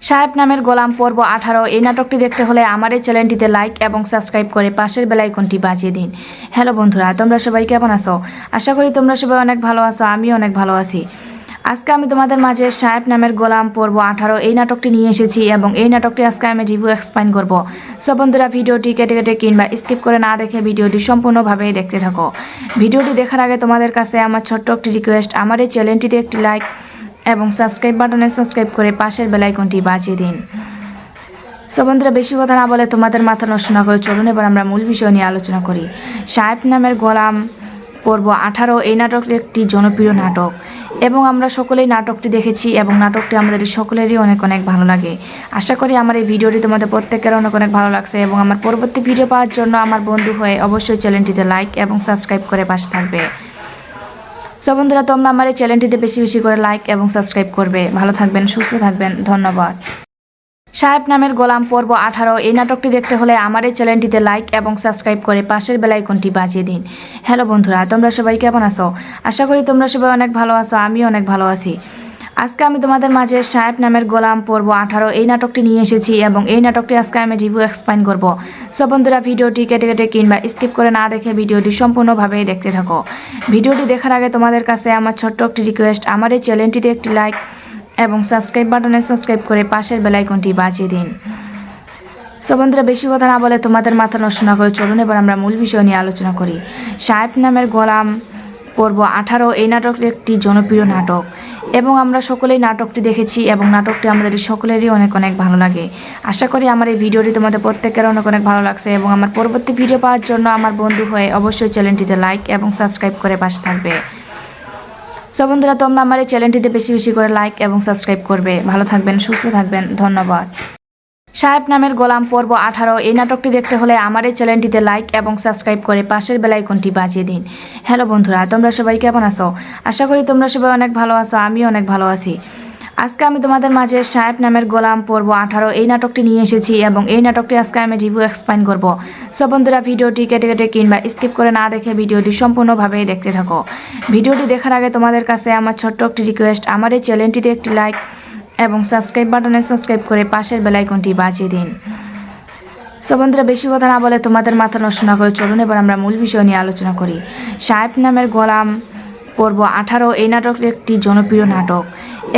সাহেব নামের গোলাম পর্ব 18 এই নাটকটি দেখতে হলে আমার এই চ্যানেলটিতে লাইক এবং সাবস্ক্রাইব করে পাশের বেল আইকনটি বাজিয়ে দিন। হ্যালো বন্ধুরা, তোমরা সবাই কেমন আছো? আশা করি তোমরা সবাই অনেক ভালো আছো, আমিও অনেক ভালো আছি। আজকে আমি তোমাদের মাঝে সাহেব নামের গোলাম পর্ব 18 এই নাটকটি নিয়ে এসেছি এবং এই নাটকটি আজকে আমি রিভিউ এক্সপ্লেইন করব। সো বন্ধুরা, ভিডিওটি কেটে কেটে কিংবা স্কিপ করে না দেখে ভিডিওটি সম্পূর্ণভাবে দেখতে থাকো। ভিডিওটি দেখার আগে তোমাদের কাছে আমার ছোট্ট একটি রিকোয়েস্ট, আমার এই চ্যানেলটিতে একটি লাইক এবং সাবস্ক্রাইব বাটনে সাবস্ক্রাইব করে পাশের বেল আইকনটি বাজিয়ে দিন। সো বন্ধুরা, বেশি কথা না বলে তোমাদের মাথা নষ্ট না করে চলুন এবার আমরা মূল বিষয় নিয়ে আলোচনা করি। সাহেব নামের গোলাম পর্ব 18 এই নাটকটি একটি জনপ্রিয় নাটক এবং আমরা সকলেই নাটকটি দেখেছি এবং নাটকটি আমাদের সকলেরই অনেক অনেক ভালো লাগে। আশা করি আমার এই ভিডিওটি তোমাদের প্রত্যেকের অনেক অনেক ভালো লাগছে এবং আমার পরবর্তী ভিডিও পাওয়ার জন্য আমার বন্ধু হয়ে অবশ্যই চ্যানেলটিতে লাইক এবং সাবস্ক্রাইব করে পাশে থাকবে। সো বন্ধুরা, তোমরা আমার এই চ্যানেলটিতে বেশি বেশি করে লাইক এবং সাবস্ক্রাইব করবে। ভালো থাকবেন, সুস্থ থাকবেন, ধন্যবাদ। সাহেব নামের গোলাম পর্ব 18 এই নাটকটি দেখতে হলে আমার এই চ্যানেলটিতে লাইক এবং সাবস্ক্রাইব করে পাশের বেল আইকনটি বাজিয়ে দিন। হ্যালো বন্ধুরা, তোমরা সবাই কেমন আছো? আশা করি তোমরা সবাই অনেক ভালো আছো, আমিও অনেক ভালো আছি। আজকে আমি তোমাদের মাঝে সাহেব নামের গোলাম পর্ব 18 এই নাটকটি নিয়ে এসেছি এবং এই নাটকটি আজকে আমি রিভিউ এক্সপ্লেইন করব। সো বন্ধুরা, ভিডিওটি কেটে কেটে কিংবা স্কিপ করে না দেখে ভিডিওটি সম্পূর্ণভাবে দেখতে থাকো। ভিডিওটি দেখার আগে তোমাদের কাছে আমার ছোট্ট একটি রিকোয়েস্ট, আমার এই চ্যানেলটিতে একটি লাইক এবং সাবস্ক্রাইব বাটনে সাবস্ক্রাইব করে পাশের বেল আইকনটি বাজিয়ে দিন। সো বন্ধুরা, বেশি কথা না বলে তোমাদের মাথা নষ্ট না করে চলুন এবার আমরা মূল বিষয় নিয়ে আলোচনা করি। সাহেব নামের গোলাম পর্ব 18 এই নাটকটি একটি জনপ্রিয় নাটক এবং আমরা সকলেই নাটকটি দেখেছি এবং নাটকটি আমাদের সকলেরই অনেক অনেক ভালো লাগে। আশা করি আমার এই ভিডিওটি তোমাদের প্রত্যেকের অনেক অনেক ভালো লাগছে এবং আমার পরবর্তী ভিডিও পাওয়ার জন্য আমার বন্ধু হয়ে অবশ্যই চ্যানেলটিতে লাইক এবং সাবস্ক্রাইব করে পাশে থাকবে। সো বন্ধুরা, তোমরা আমার এই চ্যানেলটিতে বেশি বেশি করে লাইক এবং সাবস্ক্রাইব করবে। ভালো থাকবেন, সুস্থ থাকবেন, ধন্যবাদ। সাহেব নামের গোলাম পর্ব 18 এই নাটকটি দেখতে হলে আমার এই চ্যানেলটিতে লাইক এবং সাবস্ক্রাইব করে পাশের বেল আইকনটি বাজিয়ে দিন। হ্যালো বন্ধুরা, তোমরা সবাই কেমন আছো? আশা করি তোমরা সবাই অনেক ভালো আছো, আমিও অনেক ভালো আছি। আজকে আমি তোমাদের মাঝে সাহেব নামের গোলাম পর্ব 18 এই নাটকটি নিয়ে এসেছি এবং এই নাটকটি আজকে আমি রিভিউ এক্সপ্লেইন করব। সো বন্ধুরা, ভিডিওটি কেটে কেটে কিংবা স্কিপ করে না দেখে ভিডিওটি সম্পূর্ণভাবে দেখতে থাকো। ভিডিওটি দেখার আগে তোমাদের কাছে আমার ছোট্ট একটি রিকোয়েস্ট, আমার এই চ্যানেলটিতে একটি লাইক এবং সাবস্ক্রাইব বাটনে সাবস্ক্রাইব করে পাশের বেল আইকনটি বাজিয়ে দিন। সো বন্ধুরা, বেশি কথা না বলে তোমাদের মাথা নষ্ট না করে চলুন এবার আমরা মূল বিষয় নিয়ে আলোচনা করি। সাহেব নামের গোলাম পর্ব 18 এই নাটকটি একটি জনপ্রিয় নাটক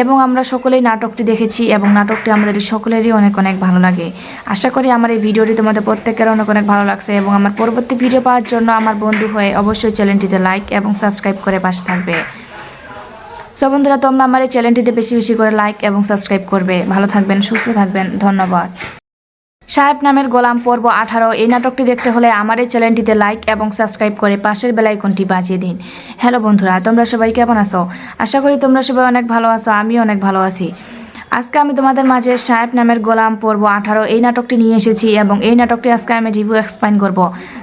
এবং আমরা সকলেই নাটকটি দেখেছি এবং নাটকটি আমাদের সকলেরই অনেক অনেক ভালো লাগে। আশা করি আমার এই ভিডিওটি তোমাদের প্রত্যেকের অনেক অনেক ভালো লাগছে এবং আমার পরবর্তী ভিডিও পাওয়ার জন্য আমার বন্ধু হয়ে অবশ্যই চ্যানেলটিতে লাইক এবং সাবস্ক্রাইব করে পাশে থাকবে। সো বন্ধুরা, তোমরা আমার এই চ্যানেলটিতে বেশি বেশি করে লাইক এবং সাবস্ক্রাইব করবে। ভালো থাকবেন, সুস্থ থাকবেন, ধন্যবাদ। সাহেব নামের গোলাম পর্ব 18 এই নাটকটি দেখতে হলে আমার এই চ্যানেলটিতে লাইক এবং সাবস্ক্রাইব করে পাশের বেল আইকনটি বাজিয়ে দিন। হ্যালো বন্ধুরা, তোমরা সবাই কেমন আছো? আশা করি তোমরা সবাই অনেক ভালো আছো, আমিও অনেক ভালো আছি। আজকে আমি তোমাদের মাঝে সাহেব নামের গোলাম পর্ব 18 এই নাটকটি নিয়ে এসেছি এবং এই নাটকটি আজকে আমি রিভিউ এক্সপ্লেইন করব।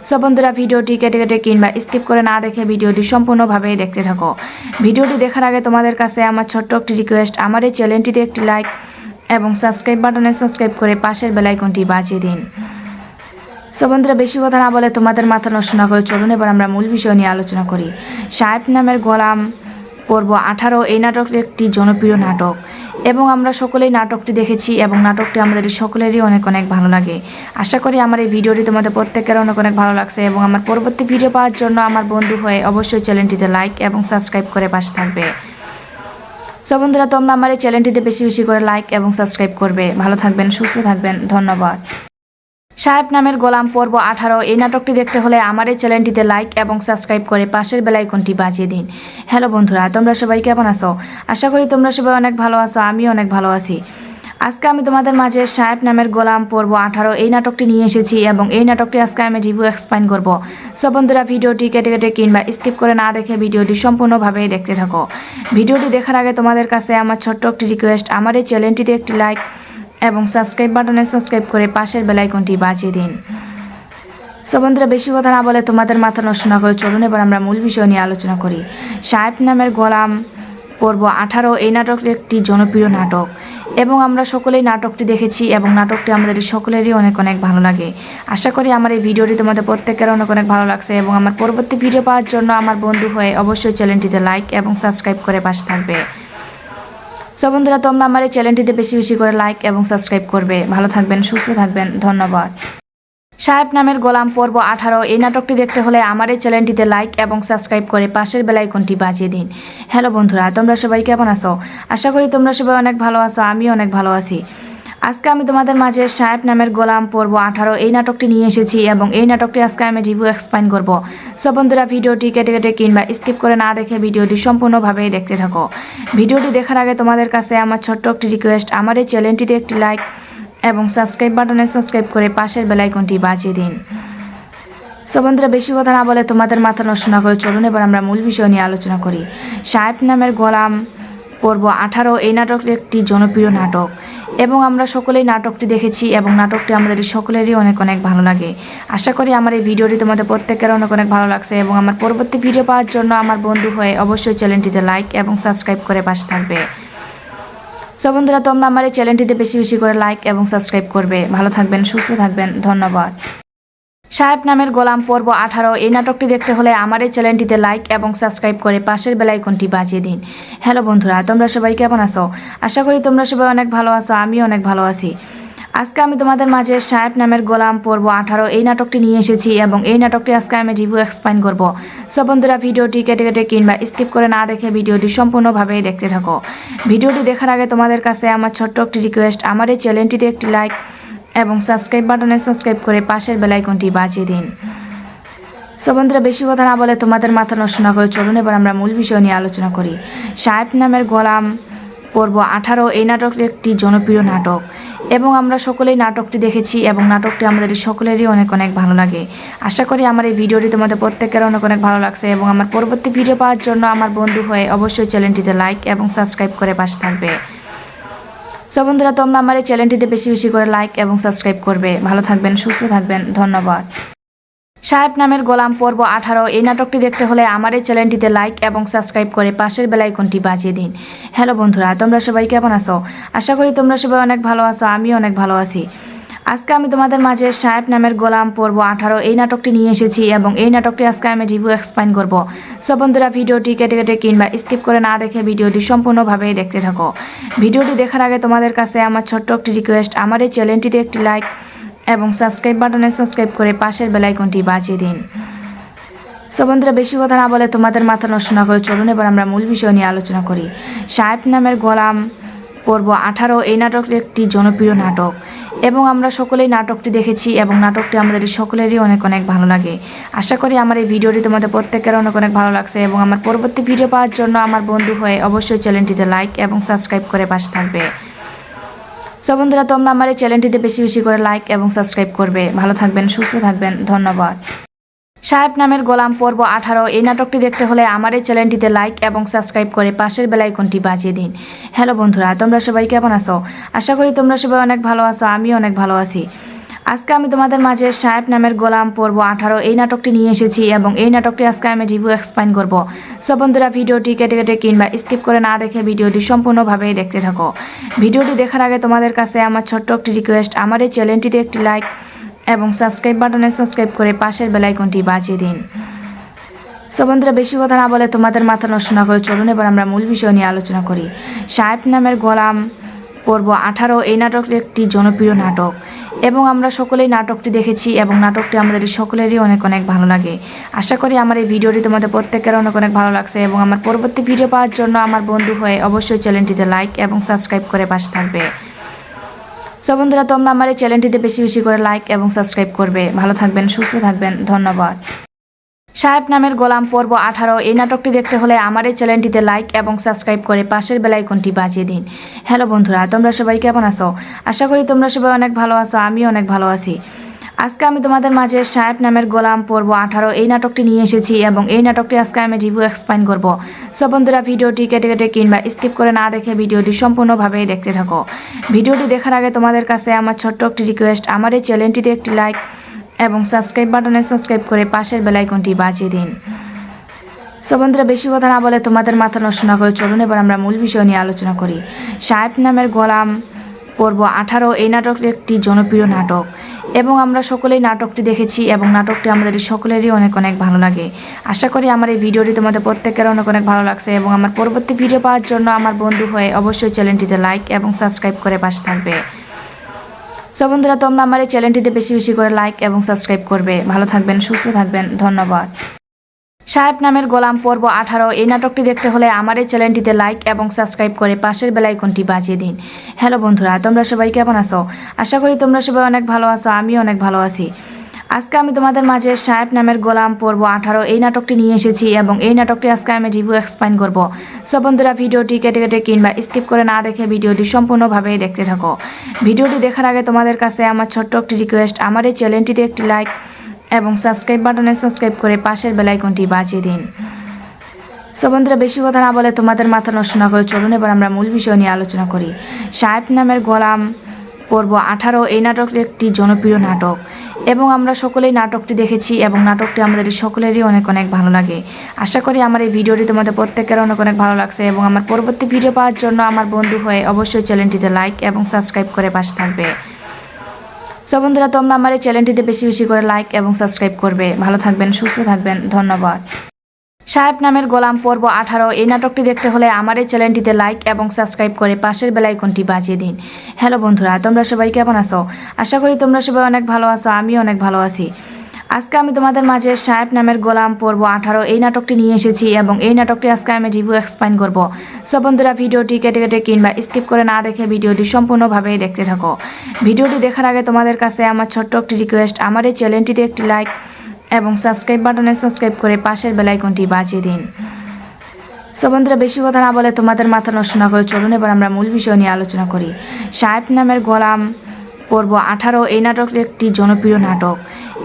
সো বন্ধুরা, ভিডিওটি কেটে কেটে কিংবা স্কিপ করে না দেখে ভিডিওটি সম্পূর্ণভাবে দেখতে থাকো। ভিডিওটি দেখার আগে তোমাদের কাছে আমার ছোট্ট একটি রিকোয়েস্ট, আমার এই চ্যানেলটিতে একটি লাইক এবং সাবস্ক্রাইব বাটনে সাবস্ক্রাইব করে পাশের বেল আইকনটি বাজিয়ে দিন। সো বন্ধুরা, বেশি কথা না বলে তোমাদের মাথা নষ্ট না করে চলুন এবার আমরা মূল বিষয় নিয়ে আলোচনা করি। সাহেব নামের গোলাম পর্ব 18 এই নাটকটি একটি জনপ্রিয় নাটক এবং আমরা সকলেই নাটকটি দেখেছি এবং নাটকটি আমাদের সকলেরই অনেক অনেক ভালো লাগে। আশা করি আমার এই ভিডিওটি তোমাদের প্রত্যেকের অনেক অনেক ভালো লাগছে এবং আমার পরবর্তী ভিডিও পাওয়ার জন্য আমার বন্ধু হয়ে অবশ্যই চ্যানেলটিতে লাইক এবং সাবস্ক্রাইব করে পাশে থাকবে। সো বন্ধুরা, তোমরা আমার এই চ্যানেলটিতে বেশি বেশি করে লাইক এবং সাবস্ক্রাইব করবে। ভালো থাকবেন, সুস্থ থাকবেন, ধন্যবাদ। সাহেব নামের গোলাম পর্ব 18 এই নাটকটি দেখতে হলে আমার এই চ্যানেলটিতে লাইক এবং সাবস্ক্রাইব করে পাশের বেল আইকনটি বাজিয়ে দিন। হ্যালো বন্ধুরা, তোমরা সবাই কেমন আছো? আশা করি তোমরা সবাই অনেক ভালো আছো, আমিও অনেক ভালো আছি। আজকে আমি তোমাদের মাঝে সাহেব নামের গোলাম পর্ব 18 এই নাটকটি নিয়ে এসেছি এবং এই নাটকটি আজকে আমি রিভিউ এক্সপ্লেইন করব। সো বন্ধুরা, ভিডিওটি কেটে কেটে কিংবা স্কিপ করে না দেখে ভিডিওটি সম্পূর্ণভাবে দেখতে থাকো। ভিডিওটি দেখার আগে তোমাদের কাছে আমার ছোট্ট একটি রিকোয়েস্ট, আমার এই চ্যানেলটিতে একটি লাইক এবং সাবস্ক্রাইব বাটনে সাবস্ক্রাইব করে পাশের বেল আইকনটি বাজিয়ে দিন। সো বন্ধুরা, বেশি কথা না বলে তোমাদের মাথা নষ্ট না করে চলুন এবার আমরা মূল বিষয় নিয়ে আলোচনা করি। সাহেব নামের গোলাম পর্ব 18 এই নাটকটি একটি জনপ্রিয় নাটক এবং আমরা সকলেই নাটকটি দেখেছি এবং নাটকটি আমাদের সকলেরই অনেক অনেক ভালো লাগে। আশা করি আমার এই ভিডিওটি তোমাদের প্রত্যেকের অনেক অনেক ভালো লাগছে এবং আমার পরবর্তী ভিডিও পাওয়ার জন্য আমার বন্ধু হয়ে অবশ্যই চ্যানেলটিতে লাইক এবং সাবস্ক্রাইব করে পাশে থাকবে। সো সো বন্ধুরা, তোমরা আমার এই চ্যানেলটিতে বেশি বেশি করে লাইক এবং সাবস্ক্রাইব করবে। ভালো থাকবেন, সুস্থ থাকবেন, ধন্যবাদ। সাহেব নামের গোলাম পর্ব 18 এই নাটকটি দেখতে হলে আমার এই চ্যানেলটিতে লাইক এবং সাবস্ক্রাইব করে পাশের বেল আইকনটি বাজিয়ে দিন। হ্যালো বন্ধুরা, তোমরা সবাই কেমন আছো? আশা করি তোমরা সবাই অনেক ভালো আছো, আমিও অনেক ভালো আছি। আজকে আমি তোমাদের মাঝে সাহেব নামের গোলাম পর্ব 18 এই নাটকটি নিয়ে এসেছি এবং এই নাটকটি আজকে আমি রিভিউ এক্সপ্লেইন করব। সো বন্ধুরা, ভিডিওটি কেটে কেটে কিংবা স্কিপ করে না দেখে ভিডিওটি সম্পূর্ণভাবে দেখতে থাকো। ভিডিওটি দেখার আগে তোমাদের কাছে আমার ছোট্ট একটি রিকোয়েস্ট, আমার এই চ্যানেলটিতে একটি লাইক এবং সাবস্ক্রাইব বাটনে সাবস্ক্রাইব করে পাশের বেল আইকনটি বাজিয়ে দিন। সো বন্ধুরা, বেশি কথা না বলে তোমাদের মাথা নষ্ট না করে চলুন এবার আমরা মূল বিষয় নিয়ে আলোচনা করি। সাহেব নামের গোলাম পর্ব 18 এই নাটকটি একটি জনপ্রিয় নাটক এবং আমরা সকলেই নাটকটি দেখেছি এবং নাটকটি আমাদের সকলেরই অনেক অনেক ভালো লাগে। আশা করি আমার এই ভিডিওটি তোমাদের প্রত্যেকের অনেক অনেক ভালো লাগছে এবং আমার পরবর্তী ভিডিও পাওয়ার জন্য আমার বন্ধু হয়ে অবশ্যই চ্যানেলটিতে লাইক এবং সাবস্ক্রাইব করে পাশে থাকবে। সো বন্ধুরা, তোমরা আমার এই চ্যানেলটিতে বেশি বেশি করে লাইক এবং সাবস্ক্রাইব করবে। ভালো থাকবেন, সুস্থ থাকবেন, ধন্যবাদ। সাহেব নামের গোলাম পর্ব 18 এই নাটকটি দেখতে হলে আমার এই চ্যানেলটিতে লাইক এবং সাবস্ক্রাইব করে পাশের বেল আইকনটি বাজিয়ে দিন। হ্যালো বন্ধুরা, তোমরা সবাই কেমন আছো? আশা করি তোমরা সবাই অনেক ভালো আছো, আমিও অনেক ভালো আছি। আজকে আমি তোমাদের মাঝে সাহেব নামের গোলাম পর্ব 18 এই নাটকটি নিয়ে এসেছি এবং এই নাটকটি আজকে আমি রিভিউ এক্সপ্লেইন করব। সো বন্ধুরা, ভিডিওটি কেটে কেটে কিংবা স্কিপ করে না দেখে ভিডিওটি সম্পূর্ণভাবে দেখতে থাকো। ভিডিওটি দেখার আগে তোমাদের কাছে আমার ছোট্ট একটি রিকোয়েস্ট, আমার এই চ্যানেলটিতে একটি লাইক এবং সাবস্ক্রাইব বাটনে সাবস্ক্রাইব করে পাশের বেল আইকনটি বাজিয়ে দিন। সো বন্ধুরা, বেশি কথা না বলে তোমাদের মাথা নষ্ট না করে চলুন এবার আমরা মূল বিষয় নিয়ে আলোচনা করি। সাহেব নামের গোলাম পর্ব 18 এই নাটকটি একটি জনপ্রিয় নাটক এবং আমরা সকলেই নাটকটি দেখেছি এবং নাটকটি আমাদের সকলেরই অনেক অনেক ভালো লাগে। আশা করি আমার এই ভিডিওটি তোমাদের প্রত্যেকের অনেক অনেক ভালো লাগছে এবং আমার পরবর্তী ভিডিও পাওয়ার জন্য আমার বন্ধু হয়ে অবশ্যই চ্যানেলটিতে লাইক এবং সাবস্ক্রাইব করে পাশে থাকবে। সো বন্ধুরা, তোমরা আমার এই চ্যানেলটিতে বেশি বেশি করে লাইক এবং সাবস্ক্রাইব করবে। ভালো থাকবেন, সুস্থ থাকবেন, ধন্যবাদ। সাহেব নামের গোলাম পর্ব 18 এই নাটকটি দেখতে হলে আমার এই চ্যানেলটিতে লাইক এবং সাবস্ক্রাইব করে পাশের বেল আইকনটি বাজিয়ে দিন। হ্যালো বন্ধুরা, তোমরা সবাই কেমন আছো? আশা করি তোমরা সবাই অনেক ভালো আছো, আমিও অনেক ভালো আছি। আজকে আমি তোমাদের মাঝে সাহেব নামের গোলাম পর্ব 18 এই নাটকটি নিয়ে এসেছি এবং এই নাটকটি আজকে আমি রিভিউ এক্সপ্লেইন করব। সো বন্ধুরা, ভিডিওটি কেটে কেটে কিংবা স্কিপ করে না দেখে ভিডিওটি সম্পূর্ণভাবে দেখতে থাকো। ভিডিওটি দেখার আগে তোমাদের কাছে আমার ছোট্ট একটি রিকোয়েস্ট, আমার এই চ্যানেলটিতে একটি লাইক এবং সাবস্ক্রাইব বাটনে সাবস্ক্রাইব করে পাশের বেল আইকনটি বাজিয়ে দিন। সো বন্ধুরা, বেশি কথা না বলে তোমাদের মাথা নষ্ট না করে চলুন এবার আমরা মূল বিষয় নিয়ে আলোচনা করি। সাহেব নামের গোলাম পর্ব 18 এই নাটকটি একটি জনপ্রিয় নাটক এবং আমরা সকলেই নাটকটি দেখেছি এবং নাটকটি আমাদের সকলেরই অনেক অনেক ভালো লাগে। আশা করি আমার এই ভিডিওটি তোমাদের প্রত্যেকের অনেক অনেক ভালো লাগছে এবং আমার পরবর্তী ভিডিও পাওয়ার জন্য আমার বন্ধু হয়ে অবশ্যই চ্যানেলটিতে লাইক এবং সাবস্ক্রাইব করে পাশে থাকবে। সো বন্ধুরা, তোমরা আমার এই চ্যানেলটিতে বেশি বেশি করে লাইক এবং সাবস্ক্রাইব করবে। ভালো থাকবেন, সুস্থ থাকবেন, ধন্যবাদ। সাহেব নামের গোলাম পর্ব 18 এই নাটকটি দেখতে হলে আমার এই চ্যানেলটিতে লাইক এবং সাবস্ক্রাইব করে পাশের বেল আইকনটি বাজিয়ে দিন। হ্যালো বন্ধুরা, তোমরা সবাই কেমন আছো? আশা করি তোমরা সবাই অনেক ভালো আছো, আমিও অনেক ভালো আছি। আজকে আমি তোমাদের মাঝে সাহেব নামের গোলাম পর্ব 18 এই নাটকটি নিয়ে এসেছি এবং এই নাটকটি আজকে আমি রিভিউ এক্সপ্লেইন করব। সো বন্ধুরা, ভিডিওটি কেটে কেটে কিংবা স্কিপ করে না দেখে ভিডিওটি সম্পূর্ণভাবে দেখতে থাকো। ভিডিওটি দেখার আগে তোমাদের কাছে আমার ছোট্ট একটি রিকোয়েস্ট, আমার এই চ্যানেলটিতে একটি লাইক এবং সাবস্ক্রাইব বাটনে সাবস্ক্রাইব করে পাশের বেল আইকনটি বাজিয়ে দিন। সো বন্ধুরা, বেশি কথা না বলে তোমাদের মাথা নষ্ট না করে চলুন এবার আমরা মূল বিষয় নিয়ে আলোচনা করি। সাহেব নামের গোলাম পর্ব 18 এই নাটকটি একটি জনপ্রিয় নাটক এবং আমরা সকলেই নাটকটি দেখেছি এবং নাটকটি আমাদের সকলেরই অনেক অনেক ভালো লাগে। আশা করি আমার এই ভিডিওটি তোমাদের প্রত্যেকের অনেক অনেক ভালো লাগছে এবং আমার পরবর্তী ভিডিও পাওয়ার জন্য আমার বন্ধু হয়ে অবশ্যই চ্যানেলটিতে লাইক এবং সাবস্ক্রাইব করে পাশে থাকবে। সো বন্ধুরা, তোমরা আমার এই চ্যানেলটিতে বেশি বেশি করে লাইক এবং সাবস্ক্রাইব করবে। ভালো থাকবেন, সুস্থ থাকবেন, ধন্যবাদ। সাহেব নামের গোলাম পর্ব 18 এই নাটকটি দেখতে হলে আমার এই চ্যানেলটিতে লাইক এবং সাবস্ক্রাইব করে পাশের বেল আইকনটি বাজিয়ে দিন। হ্যালো বন্ধুরা, তোমরা সবাই কেমন আছো? আশা করি তোমরা সবাই অনেক ভালো আছো, আমিও অনেক ভালো আছি। আজকে আমি তোমাদের মাঝে সাহেব নামের গোলাম পর্ব 18 এই নাটকটি নিয়ে এসেছি এবং এই নাটকটি আজকে আমি রিভিউ এক্সপ্লেইন করব। সো বন্ধুরা, ভিডিওটি কেটে কেটে কিংবা স্কিপ করে না দেখে ভিডিওটি সম্পূর্ণভাবে দেখতে থাকো। ভিডিওটি দেখার আগে তোমাদের কাছে আমার ছোট্ট একটি রিকোয়েস্ট, আমার এই চ্যানেলটিতে একটি লাইক এবং সাবস্ক্রাইব বাটনে সাবস্ক্রাইব করে পাশের বেল আইকনটি বাজিয়ে দিন। সো বন্ধুরা, বেশি কথা না বলে তোমাদের মাথা নষ্ট না করে চলুন এবার আমরা মূল বিষয় নিয়ে আলোচনা করি। সাহেব নামের গোলাম পর্ব 18 এই নাটকটি একটি জনপ্রিয় নাটক এবং আমরা সকলেই নাটকটি দেখেছি এবং নাটকটি আমাদের সকলেরই অনেক অনেক ভালো লাগে। আশা করি আমার এই ভিডিওটি তোমাদের প্রত্যেকের অনেক অনেক ভালো লাগছে এবং আমার পরবর্তী ভিডিও পাওয়ার জন্য আমার বন্ধু হয়ে অবশ্যই চ্যানেলটিতে লাইক এবং সাবস্ক্রাইব করে পাশে থাকবে। সো বন্ধুরা, তোমরা আমার এই চ্যানেলটিতে বেশি বেশি করে লাইক এবং সাবস্ক্রাইব করবে। ভালো থাকবেন, সুস্থ থাকবেন, ধন্যবাদ। সাহেব নামের গোলাম পর্ব 18 এই নাটকটি দেখতে হলে আমার এই চ্যানেলটিতে লাইক এবং সাবস্ক্রাইব করে পাশের বেল আইকনটি বাজিয়ে দিন। হ্যালো বন্ধুরা, তোমরা সবাই কেমন আছো? আশা করি তোমরা সবাই অনেক ভালো আছো, আমিও অনেক ভালো আছি। আজকে আমি তোমাদের মাঝে সাহেব নামের গোলাম পর্ব 18 এই নাটকটি নিয়ে এসেছি এবং এই নাটকটি আজকে আমি রিভিউ এক্সপ্লেইন করব। সো বন্ধুরা, ভিডিওটি কেটে কেটে কিংবা স্কিপ করে না দেখে ভিডিওটি সম্পূর্ণভাবে দেখতে থাকো। ভিডিওটি দেখার আগে তোমাদের কাছে আমার ছোট্ট একটি রিকোয়েস্ট, আমার এই চ্যানেলটিতে একটি লাইক এবং সাবস্ক্রাইব বাটনে সাবস্ক্রাইব করে পাশের বেল আইকনটি বাজিয়ে দিন। সো বন্ধুরা, বেশি কথা না বলে তোমাদের মাথা নষ্ট না করে চলুন এবার আমরা মূল বিষয় নিয়ে আলোচনা করি। সাহেব নামের গোলাম পর্ব 18 এই নাটকটি একটি জনপ্রিয় নাটক এবং আমরা সকলেই নাটকটি দেখেছি এবং নাটকটি আমাদের সকলেরই অনেক অনেক ভালো লাগে। আশা করি আমার এই ভিডিওটি তোমাদের প্রত্যেকের অনেক অনেক ভালো লাগছে এবং আমার পরবর্তী ভিডিও পাওয়ার জন্য আমার বন্ধু হয়ে অবশ্যই চ্যানেলটিতে লাইক এবং সাবস্ক্রাইব করে পাশে থাকবে। সো বন্ধুরা, তোমরা আমার এই চ্যানেলটিতে বেশি বেশি করে লাইক এবং সাবস্ক্রাইব করবে। ভালো থাকবেন, সুস্থ থাকবেন, ধন্যবাদ। সাহেব নামের গোলাম পর্ব 18 এই নাটকটি দেখতে হলে আমার এই চ্যানেলটিতে লাইক এবং সাবস্ক্রাইব করে পাশের বেল আইকনটি বাজিয়ে দিন। হ্যালো বন্ধুরা, তোমরা সবাই কেমন আছো? আশা করি তোমরা সবাই অনেক ভালো আছো, আমিও অনেক ভালো আছি। আজকে আমি তোমাদের মাঝে সাহেব নামের গোলাম পর্ব 18 এই নাটকটি নিয়ে এসেছি এবং এই নাটকটি আজকে আমি রিভিউ এক্সপ্লেইন করব। সো বন্ধুরা, ভিডিওটি কেটে কেটে কিংবা স্কিপ করে না দেখে ভিডিওটি সম্পূর্ণভাবে দেখতে থাকো। ভিডিওটি দেখার আগে তোমাদের কাছে আমার ছোট্ট একটি রিকোয়েস্ট, আমার এই চ্যানেলটিতে একটি লাইক এবং সাবস্ক্রাইব বাটনে সাবস্ক্রাইব করে পাশের বেল আইকনটি বাজিয়ে দিন। সো বন্ধুরা, বেশি কথা না বলে তোমাদের মাথা নষ্ট না করে চলুন এবার আমরা মূল বিষয় নিয়ে আলোচনা করি। সাহেব নামের গোলাম পর্ব 18 এই নাটকটি একটি জনপ্রিয় নাটক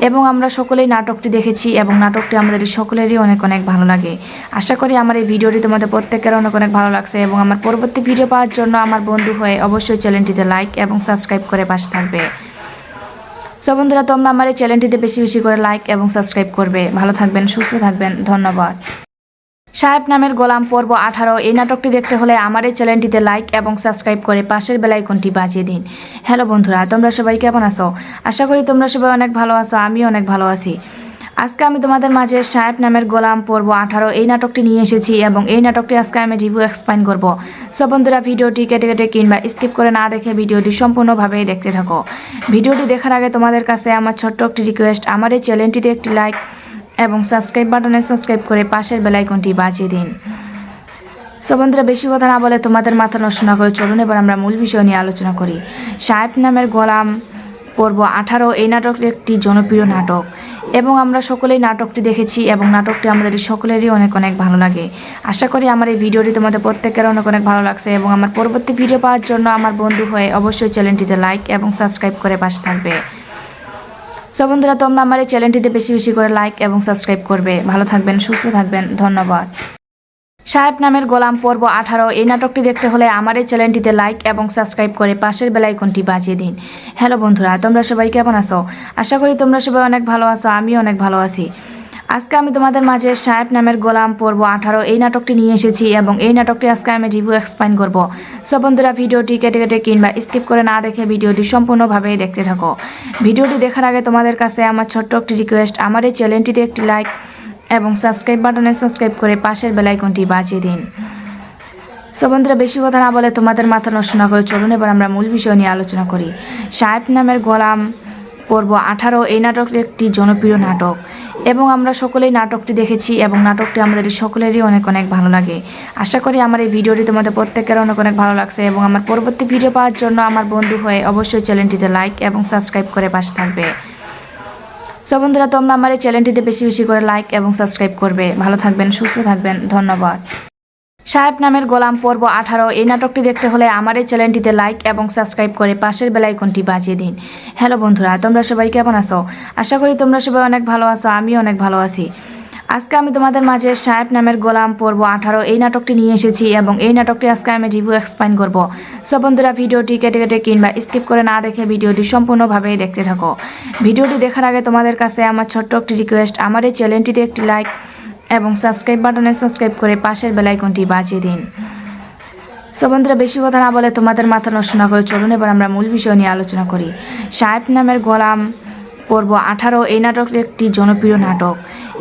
এবং আমরা সকলেই নাটকটি দেখেছি এবং নাটকটি আমাদের সকলেরই অনেক অনেক ভালো লাগে। আশা করি আমার এই ভিডিওটি তোমাদের প্রত্যেকের অনেক অনেক ভালো লাগছে এবং আমার পরবর্তী ভিডিও পাওয়ার জন্য আমার বন্ধু হয়ে অবশ্যই চ্যানেলটিতে লাইক এবং সাবস্ক্রাইব করে পাশে থাকবে। সো বন্ধুরা, তোমরা আমার এই চ্যানেলটিতে বেশি বেশি করে লাইক এবং সাবস্ক্রাইব করবে। ভালো থাকবেন, সুস্থ থাকবেন, ধন্যবাদ। সাহেব নামের গোলাম পর্ব 18 এই নাটকটি দেখতে হলে আমার এই চ্যানেলটিতে লাইক এবং সাবস্ক্রাইব করে পাশের বেল আইকনটি বাজিয়ে দিন। হ্যালো বন্ধুরা, তোমরা সবাই কেমন আছো? আশা করি তোমরা সবাই অনেক ভালো আছো, আমিও অনেক ভালো আছি। আজকে আমি তোমাদের মাঝে সাহেব নামের গোলাম পর্ব 18 এই নাটকটি নিয়ে এসেছি এবং এই নাটকটি আজকে আমি রিভিউ এক্সপ্লেইন করব। সো বন্ধুরা, ভিডিওটি কেটে কেটে কিংবা স্কিপ করে না দেখে ভিডিওটি সম্পূর্ণভাবে দেখতে থাকো। ভিডিওটি দেখার আগে তোমাদের কাছে আমার ছোট্ট একটি রিকোয়েস্ট, আমার এই চ্যানেলটিতে একটি লাইক এবং সাবস্ক্রাইব বাটনে সাবস্ক্রাইব করে পাশের বেল আইকনটি বাজিয়ে দিন। সো বন্ধুরা, বেশি কথা না বলে তোমাদের মাথা নষ্ট না করে চলুন এবার আমরা মূল বিষয় নিয়ে আলোচনা করি। সাহেব নামের গোলাম পর্ব 18 এই নাটকটি একটি জনপ্রিয় নাটক এবং আমরা সকলেই নাটকটি দেখেছি এবং নাটকটি আমাদের সকলেরই অনেক অনেক ভালো লাগে। আশা করি আমার এই ভিডিওটি তোমাদের প্রত্যেকের অনেক অনেক ভালো লাগছে এবং আমার পরবর্তী ভিডিও পাওয়ার জন্য আমার বন্ধু হয়ে অবশ্যই চ্যানেলটিতে লাইক এবং সাবস্ক্রাইব করে পাশে থাকবে। সো বন্ধুরা, তোমরা আমার এই চ্যানেলটিতে বেশি বেশি করে লাইক এবং সাবস্ক্রাইব করবে। ভালো থাকবেন, সুস্থ থাকবেন, ধন্যবাদ। সাহেব নামের গোলাম পর্ব 18 এই নাটকটি দেখতে হলে আমার এই চ্যানেলটিতে লাইক এবং সাবস্ক্রাইব করে পাশের বেল আইকনটি বাজিয়ে দিন। হ্যালো বন্ধুরা, তোমরা সবাই কেমন আছো? আশা করি তোমরা সবাই অনেক ভালো আছো, আমিও অনেক ভালো আছি। আজকে আমি তোমাদের মাঝে সাহেব নামের গোলাম পর্ব 18 এই নাটকটি নিয়ে এসেছি এবং এই নাটকটি আজকে আমি রিভিউ এক্সপ্লেইন করব। সো বন্ধুরা, ভিডিওটি কেটে কেটে কিংবা স্কিপ করে না দেখে ভিডিওটি সম্পূর্ণভাবে দেখতে থাকো। ভিডিওটি দেখার আগে তোমাদের কাছে আমার ছোট্ট একটি রিকোয়েস্ট, আমার এই চ্যানেলটিতে একটি লাইক এবং সাবস্ক্রাইব বাটনে সাবস্ক্রাইব করে পাশের বেল আইকনটি বাজিয়ে দিন। সো বন্ধুরা, বেশি কথা না বলে তোমাদের মাথা নষ্ট না করে চলুন এবার আমরা মূল বিষয় নিয়ে আলোচনা করি। সাহেব নামের গোলাম পর্ব 18 এই নাটকটি একটি জনপ্রিয় নাটক এবং আমরা সকলেই নাটকটি দেখেছি এবং নাটকটি আমাদের সকলেরই অনেক অনেক ভালো লাগে। আশা করি আমার এই ভিডিওটি তোমাদের প্রত্যেকের অনেক অনেক ভালো লাগছে এবং আমার পরবর্তী ভিডিও পাওয়ার জন্য আমার বন্ধু হয়ে অবশ্যই চ্যানেলটিতে লাইক এবং সাবস্ক্রাইব করে পাশে থাকবে। সো বন্ধুরা, তোমরা আমার এই চ্যানেলটিতে বেশি বেশি করে লাইক এবং সাবস্ক্রাইব করবে। ভালো থাকবেন, সুস্থ থাকবেন, ধন্যবাদ। সাহেব নামের গোলাম পর্ব 18 এই নাটকটি দেখতে হলে আমার এই চ্যানেলটিতে লাইক এবং সাবস্ক্রাইব করে পাশের বেল আইকনটি বাজিয়ে দিন। হ্যালো বন্ধুরা, তোমরা সবাই কেমন আছো? আশা করি তোমরা সবাই অনেক ভালো আছো, আমিও অনেক ভালো আছি। আজকে আমি তোমাদের মাঝে সাহেব নামের গোলাম পর্ব 18 এই নাটকটি নিয়ে এসেছি এবং এই নাটকটি আজকে আমি রিভিউ এক্সপ্লেইন করব। সো বন্ধুরা, ভিডিওটি কেটে কেটে কিংবা স্কিপ করে না দেখে ভিডিওটি সম্পূর্ণভাবে দেখতে থাকো। ভিডিওটি দেখার আগে তোমাদের কাছে আমার ছোট্ট একটি রিকোয়েস্ট, আমার এই চ্যানেলটিতে একটি লাইক এবং সাবস্ক্রাইব বাটনে সাবস্ক্রাইব করে পাশের বেল আইকনটি বাজিয়ে দিন। সো বন্ধুরা, বেশি কথা না বলে তোমাদের মাথা নষ্ট না করে চলুন এবার আমরা মূল বিষয় নিয়ে আলোচনা করি। সাহেব নামের গোলাম পর্ব 18 এই নাটকটি একটি জনপ্রিয় নাটক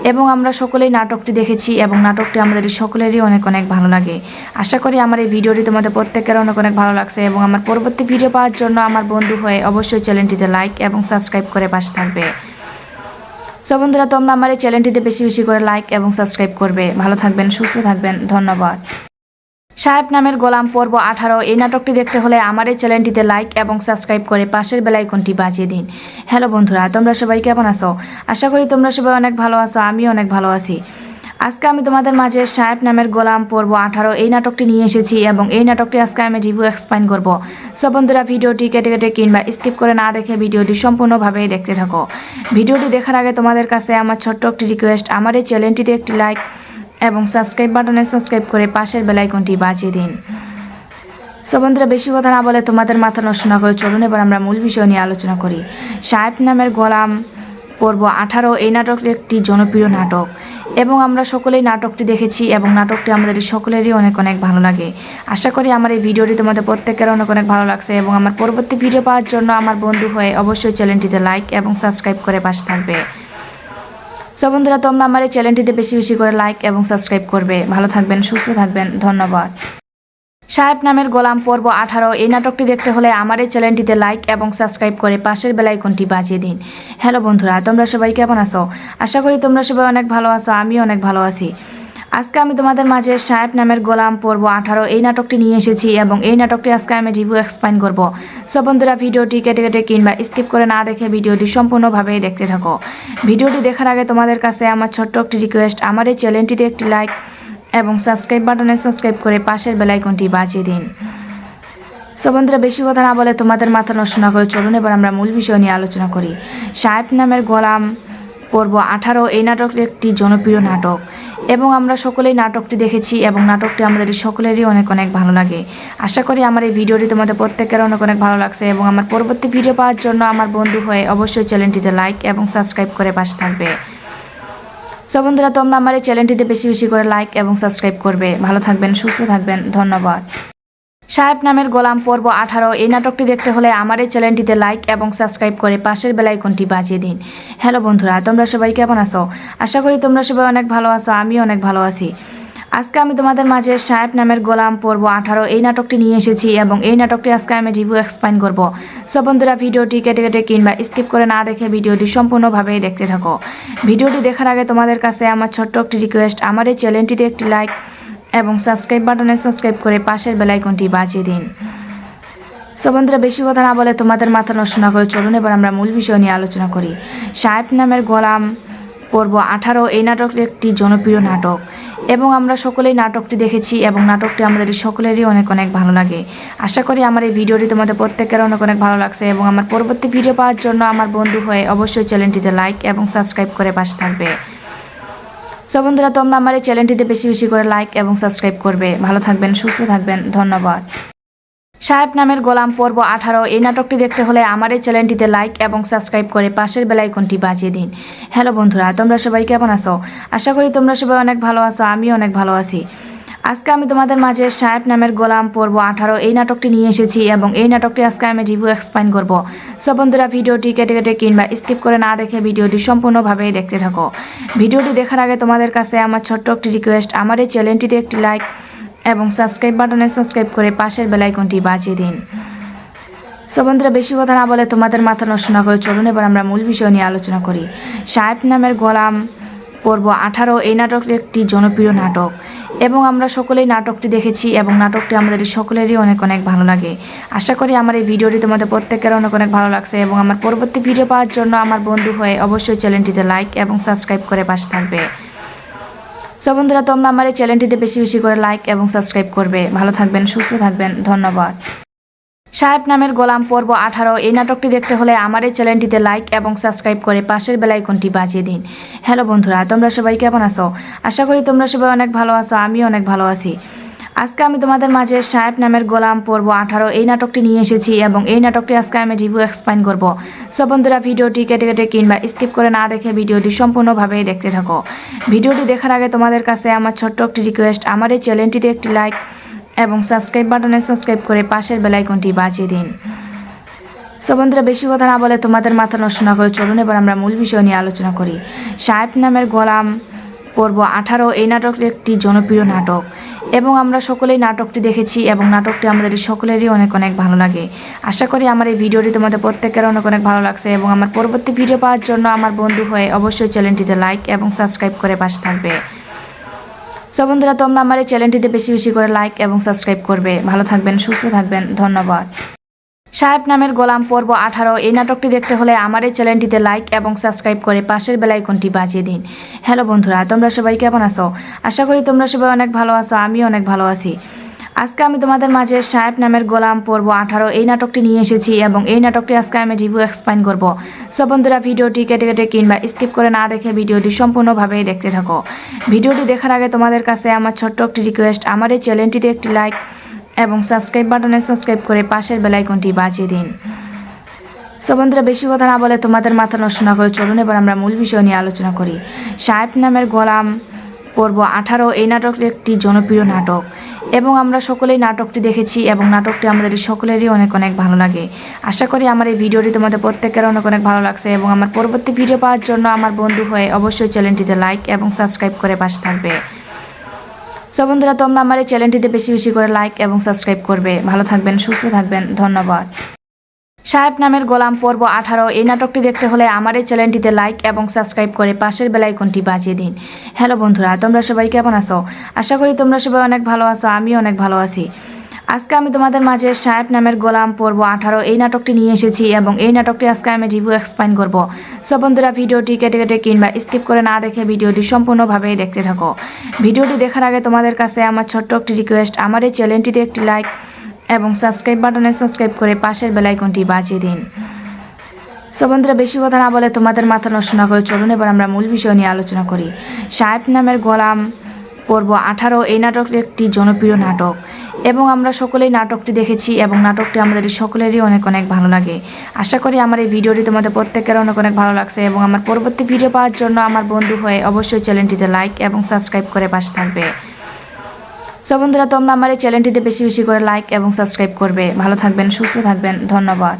এবং আমরা সকলেই নাটকটি দেখেছি এবং নাটকটি আমাদের সকলেরই অনেক অনেক ভালো লাগে। আশা করি আমার এই ভিডিওটি তোমাদের প্রত্যেকের অনেক অনেক ভালো লাগছে এবং আমার পরবর্তী ভিডিও পাওয়ার জন্য আমার বন্ধু হয়ে অবশ্যই চ্যানেলটিতে লাইক এবং সাবস্ক্রাইব করে পাশে থাকবে। সো বন্ধুরা, তোমরা আমার এই চ্যানেলটিতে বেশি বেশি করে লাইক এবং সাবস্ক্রাইব করবে। ভালো থাকবেন, সুস্থ থাকবেন, ধন্যবাদ। সাহেব নামের গোলাম পর্ব 18 এই নাটকটি দেখতে হলে আমার এই চ্যানেলটিতে লাইক এবং সাবস্ক্রাইব করে পাশের বেল আইকনটি বাজিয়ে দিন। হ্যালো বন্ধুরা, তোমরা সবাই কেমন আছো? আশা করি তোমরা সবাই অনেক ভালো আছো, আমি অনেক ভালো আছি। আজকে আমি তোমাদের মাঝে সাহেব নামের গোলাম পর্ব 18 এই নাটকটি নিয়ে এসেছি এবং এই নাটকটি আজকে আমি রিভিউ এক্সপ্লেইন করব। সো বন্ধুরা, ভিডিওটি কেটে কেটে কিংবা স্কিপ করে না দেখে ভিডিওটি সম্পূর্ণভাবে দেখতে থাকো। ভিডিওটি দেখার আগে তোমাদের কাছে আমার ছোট্ট একটি রিকোয়েস্ট, আমার এই চ্যানেলটিতে একটি লাইক এবং সাবস্ক্রাইব বাটনে সাবস্ক্রাইব করে পাশের বেল আইকনটি বাজিয়ে দিন। সো বন্ধুরা, বেশি কথা না বলে তোমাদের মাথা নষ্ট না করে চলুন এবার আমরা মূল বিষয় নিয়ে আলোচনা করি। সাহেব নামের গোলাম পর্ব 18 এই নাটকটি একটি জনপ্রিয় নাটক এবং আমরা সকলেই নাটকটি দেখেছি এবং নাটকটি আমাদের সকলেরই অনেক অনেক ভালো লাগে। আশা করি আমার এই ভিডিওটি তোমাদের প্রত্যেকের অনেক অনেক ভালো লাগছে এবং আমার পরবর্তী ভিডিও পাওয়ার জন্য আমার বন্ধু হয়ে অবশ্যই চ্যানেলটিতে লাইক এবং সাবস্ক্রাইব করে পাশে থাকবে। সো বন্ধুরা, তোমরা আমার এই চ্যানেলটিতে বেশি বেশি করে লাইক এবং সাবস্ক্রাইব করবে। ভালো থাকবেন, সুস্থ থাকবেন, ধন্যবাদ। সাহেব নামের গোলাম পর্ব 18 এই নাটকটি দেখতে হলে আমার এই চ্যানেলটিতে লাইক এবং সাবস্ক্রাইব করে পাশের বেল আইকনটি বাজিয়ে দিন। হ্যালো বন্ধুরা, তোমরা সবাই কেমন আছো? আশা করি তোমরা সবাই অনেক ভালো আছো, আমি অনেক ভালো আছি। আজকে আমি তোমাদের মাঝে সাহেব নামের গোলাম পর্ব 18 এই নাটকটি নিয়ে এসেছি এবং এই নাটকটি আজকে আমি রিভিউ এক্সপ্লেইন করব। সো বন্ধুরা, ভিডিওটি কেটে কেটে কিংবা স্কিপ করে না দেখে ভিডিওটি সম্পূর্ণভাবে দেখতে থাকো। ভিডিওটি দেখার আগে তোমাদের কাছে আমার ছোট্ট একটি রিকোয়েস্ট, আমার এই চ্যানেলটিতে একটি লাইক এবং সাবস্ক্রাইব বাটনে সাবস্ক্রাইব করে পাশের বেল আইকনটি বাজিয়ে দিন। সো বন্ধুরা, বেশি কথা না বলে তোমাদের মাথা নষ্ট না করে চলুন এবার আমরা মূল বিষয় নিয়ে আলোচনা করি। সাহেব নামের গোলাম পর্ব 18 এই নাটকটি একটি জনপ্রিয় নাটক এবং আমরা সকলেই নাটকটি দেখেছি এবং নাটকটি আমাদের সকলেরই অনেক অনেক ভালো লাগে। আশা করি আমার এই ভিডিওটি তোমাদের প্রত্যেকের অনেক অনেক ভালো লাগছে এবং আমার পরবর্তী ভিডিও পাওয়ার জন্য আমার বন্ধু হয়ে অবশ্যই চ্যানেলটিতে লাইক এবং সাবস্ক্রাইব করে পাশে থাকবে। সো বন্ধুরা, তোমরা আমার এই চ্যানেলটিতে বেশি বেশি করে লাইক এবং সাবস্ক্রাইব করবে। ভালো থাকবেন, সুস্থ থাকবেন, ধন্যবাদ। সাহেব নামের গোলাম পর্ব 18 এই নাটকটি দেখতে হলে আমার এই চ্যানেলটিতে লাইক এবং সাবস্ক্রাইব করে পাশের বেল আইকনটি বাজিয়ে দিন। হ্যালো বন্ধুরা, তোমরা সবাই কেমন আছো? আশা করি তোমরা সবাই অনেক ভালো আছো, আমি অনেক ভালো আছি। আজকে আমি তোমাদের মাঝে সাহেব নামের গোলাম পর্ব 18 এই নাটকটি নিয়ে এসেছি এবং এই নাটকটি আজকে আমি রিভিউ এক্সপ্লেইন করব। সো বন্ধুরা, ভিডিওটি কেটে কেটে কিংবা স্কিপ করে না দেখে ভিডিওটি সম্পূর্ণভাবে দেখতে থাকো। ভিডিওটি দেখার আগে তোমাদের কাছে আমার ছোট্ট একটি রিকোয়েস্ট, আমার এই চ্যানেলটিতে একটি লাইক এবং সাবস্ক্রাইব বাটনে সাবস্ক্রাইব করে পাশের বেল আইকনটি বাজিয়ে দিন। সো বন্ধুরা, বেশি কথা না বলে তোমাদের মাথা নষ্ট না করে চলুন এবার আমরা মূল বিষয় নিয়ে আলোচনা করি। সাহেব নামের গোলাম পর্ব 18 এই নাটকটি একটি জনপ্রিয় নাটক এবং আমরা সকলেই নাটকটি দেখেছি এবং নাটকটি আমাদের সকলেরই অনেক অনেক ভালো লাগে। আশা করি আমার এই ভিডিওটি তোমাদের প্রত্যেকের অনেক অনেক ভালো লাগছে এবং আমার পরবর্তী ভিডিও পাওয়ার জন্য আমার বন্ধু হয়ে অবশ্যই চ্যানেলটিতে লাইক এবং সাবস্ক্রাইব করে পাশে থাকবে। সো বন্ধুরা, তোমরা আমার এই চ্যানেলটিতে বেশি বেশি করে লাইক এবং সাবস্ক্রাইব করবে। ভালো থাকবেন, সুস্থ থাকবেন, ধন্যবাদ। সাহেব নামের গোলাম পর্ব 18 এই নাটকটি দেখতে হলে আমার এই চ্যানেলটিতে লাইক এবং সাবস্ক্রাইব করে পাশের বেল আইকনটি বাজিয়ে দিন। হ্যালো বন্ধুরা, তোমরা সবাই কেমন আছো? আশা করি তোমরা সবাই অনেক ভালো আছো, আমি অনেক ভালো আছি। আজকে আমি তোমাদের মাঝে সাহেব নামের গোলাম পর্ব 18 এই নাটকটি নিয়ে এসেছি এবং এই নাটকটি আজকে আমি রিভিউ এক্সপ্লেইন করব। সো বন্ধুরা, ভিডিওটি কেটে কেটে কিংবা স্কিপ করে না দেখে ভিডিওটি সম্পূর্ণভাবে দেখতে থাকো। ভিডিওটি দেখার আগে তোমাদের কাছে আমার ছোট্ট একটি রিকোয়েস্ট, আমার এই চ্যানেলটিতে একটি লাইক এবং সাবস্ক্রাইব বাটনে সাবস্ক্রাইব করে পাশের বেল আইকনটি বাজিয়ে দিন। সো বন্ধুরা, বেশি কথা না বলে তোমাদের মাথা নষ্ট না করে চলুন এবার আমরা মূল বিষয় নিয়ে আলোচনা করি। সাহেব নামের গোলাম পর্ব 18 এই নাটকটি একটি জনপ্রিয় নাটক এবং আমরা সকলেই নাটকটি দেখেছি এবং নাটকটি আমাদের সকলেরই অনেক অনেক ভালো লাগে। আশা করি আমার এই ভিডিওটি তোমাদের প্রত্যেকের অনেক অনেক ভালো লাগছে এবং আমার পরবর্তী ভিডিও পাওয়ার জন্য আমার বন্ধু হয়ে অবশ্যই চ্যানেলটিতে লাইক এবং সাবস্ক্রাইব করে পাশে থাকবে। সো বন্ধুরা, তোমরা আমার এই চ্যানেলটিতে বেশি বেশি করে লাইক এবং সাবস্ক্রাইব করবে। ভালো থাকবেন, সুস্থ থাকবেন, ধন্যবাদ। সাহেব নামের গোলাম পর্ব 18 এই নাটকটি দেখতে হলে আমার এই চ্যানেলটিতে লাইক এবং সাবস্ক্রাইব করে পাশের বেল আইকনটি বাজিয়ে দিন। হ্যালো বন্ধুরা, তোমরা সবাই কেমন আছো? আশা করি তোমরা সবাই অনেক ভালো আছো, আমি অনেক ভালো আছি। আজকে আমি তোমাদের মাঝে সাহেব নামের গোলাম পর্ব 18 এই নাটকটি নিয়ে এসেছি এবং এই নাটকটি আজকে আমি রিভিউ এক্সপ্লেইন করব। সো বন্ধুরা, ভিডিওটি কেটে কেটে কিংবা স্কিপ করে না দেখে ভিডিওটি সম্পূর্ণভাবে দেখতে থাকো। ভিডিওটি দেখার আগে তোমাদের কাছে আমার ছোট্ট একটি রিকোয়েস্ট, আমার এই চ্যানেলটিতে একটি লাইক এবং সাবস্ক্রাইব বাটনে সাবস্ক্রাইব করে পাশের বেল আইকনটি বাজিয়ে দিন। সো বন্ধুরা, বেশি কথা না বলে তোমাদের মাথা নষ্ট না করে চলুন এবার আমরা মূল বিষয় নিয়ে আলোচনা করি। সাহেব নামের গোলাম পর্ব 18 এই নাটকটি একটি জনপ্রিয় নাটক এবং আমরা সকলেই নাটকটি দেখেছি এবং নাটকটি আমাদের সকলেরই অনেক অনেক ভালো লাগে। আশা করি আমার এই ভিডিওটি তোমাদের প্রত্যেকের অনেক অনেক ভালো লাগছে এবং আমার পরবর্তী ভিডিও পাওয়ার জন্য আমার বন্ধু হয়ে অবশ্যই চ্যানেলটিতে লাইক এবং সাবস্ক্রাইব করে পাশে থাকবে। সো বন্ধুরা, তোমরা আমার এই চ্যানেলটিতে বেশি বেশি করে লাইক এবং সাবস্ক্রাইব করবে। ভালো থাকবেন, সুস্থ থাকবেন, ধন্যবাদ। সাহেব নামের গোলাম পর্ব 18 এই নাটকটি দেখতে হলে আমার এই চ্যানেলটিতে লাইক এবং সাবস্ক্রাইব করে পাশের বেল আইকনটি বাজিয়ে দিন। হ্যালো বন্ধুরা, তোমরা সবাই কেমন আছো? আশা করি তোমরা সবাই অনেক ভালো আছো, আমিও অনেক ভালো আছি। আজকে আমি তোমাদের মাঝে সাহেব নামের গোলাম পর্ব 18 এই নাটকটি নিয়ে এসেছি এবং এই নাটকটি আজকে আমি রিভিউ এক্সপ্লেইন করব। সো বন্ধুরা, ভিডিওটি কেটে কেটে কিংবা স্কিপ করে না দেখে ভিডিওটি সম্পূর্ণভাবে দেখতে থাকো। ভিডিওটি দেখার আগে তোমাদের কাছে আমার ছোট্ট একটি রিকোয়েস্ট, আমার এই চ্যানেলটিতে একটি লাইক এবং সাবস্ক্রাইব বাটনে সাবস্ক্রাইব করে পাশের বেল আইকনটি বাজিয়ে দিন। সো বন্ধুরা, বেশি কথা না বলে তোমাদের মাথা নষ্ট না করে চলুন এবার আমরা মূল বিষয় নিয়ে আলোচনা করি। সাহেব নামের গোলাম পর্ব 18 এই নাটকটি একটি জনপ্রিয় নাটক এবং আমরা সকলেই নাটকটি দেখেছি এবং নাটকটি আমাদের সকলেরই অনেক অনেক ভালো লাগে। আশা করি আমার এই ভিডিওটি তোমাদের প্রত্যেকের অনেক অনেক ভালো লাগছে এবং আমার পরবর্তী ভিডিও পাওয়ার জন্য আমার বন্ধু হয়ে অবশ্যই চ্যানেলটিতে লাইক এবং সাবস্ক্রাইব করে পাশে থাকবে। সো বন্ধুরা, তোমরা আমার এই চ্যানেলটিতে বেশি বেশি করে লাইক এবং সাবস্ক্রাইব করবে। ভালো থাকবেন, সুস্থ থাকবেন, ধন্যবাদ। সাহেব নামের গোলাম পর্ব 18 এই নাটকটি দেখতে হলে আমার এই চ্যানেলটিতে লাইক এবং সাবস্ক্রাইব করে পাশের বেল আইকনটি বাজিয়ে দিন। হ্যালো বন্ধুরা, তোমরা সবাই কেমন আছো? আশা করি তোমরা সবাই অনেক ভালো আছো, আমিও অনেক ভালো আছি। আজকে আমি তোমাদের মাঝে সাহেব নামের গোলাম পর্ব 18 এই নাটকটি নিয়ে এসেছি এবং এই নাটকটি আজকে আমি রিভিউ এক্সপ্লেইন করব। সো বন্ধুরা, ভিডিওটি কেটে কেটে কিংবা স্কিপ করে না দেখে ভিডিওটি সম্পূর্ণভাবে দেখতে থাকো। ভিডিওটি দেখার আগে তোমাদের কাছে আমার ছোট্ট একটি রিকোয়েস্ট, আমার এই চ্যানেলটিতে একটি লাইক এবং সাবস্ক্রাইব বাটনে সাবস্ক্রাইব করে পাশের বেল আইকনটি বাজিয়ে দিন। সো বন্ধুরা, বেশি কথা না বলে তোমাদের মাথা নষ্ট না করে চলুন এবার আমরা মূল বিষয় নিয়ে আলোচনা করি। সাহেব নামের গোলাম পর্ব 18 এই নাটকটি একটি জনপ্রিয় নাটক এবং আমরা সকলেই নাটকটি দেখেছি এবং নাটকটি আমাদের সকলেরই অনেক অনেক ভালো লাগে। আশা করি আমার এই ভিডিওটি তোমাদের প্রত্যেকের অনেক অনেক ভালো লাগছে এবং আমার পরবর্তী ভিডিও পাওয়ার জন্য আমার বন্ধু হয়ে অবশ্যই চ্যানেলটিতে লাইক এবং সাবস্ক্রাইব করে পাশে থাকবে। সো বন্ধুরা, তোমরা আমার এই চ্যানেলটিতে বেশি বেশি করে লাইক এবং সাবস্ক্রাইব করবে। ভালো থাকবেন, সুস্থ থাকবেন, ধন্যবাদ।